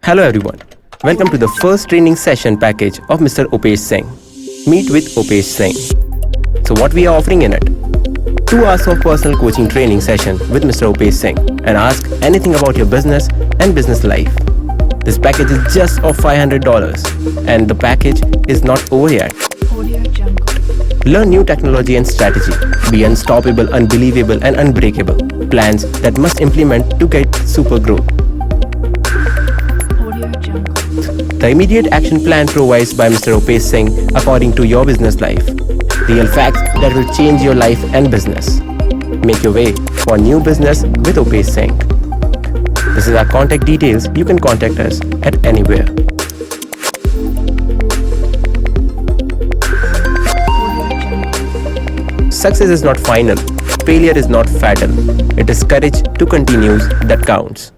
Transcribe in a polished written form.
Hello everyone, welcome to the first training session package of Mr. Opesh Singh. Meet with Opesh Singh. So what we are offering in it? 2 hours of personal coaching training session with Mr. Opesh Singh and ask anything about your business and business life. This package is just of $500 and the package is not over yet. Learn new technology and strategy. Be unstoppable, unbelievable and unbreakable. Plans that must implement to get super growth. The immediate action plan provided by Mr. Opesh Singh according to your business life. Real facts that will change your life and business. Make your way for new business with Opesh Singh. This is our contact details. You can contact us at anywhere. Success is not final. Failure is not fatal. It is courage to continue that counts.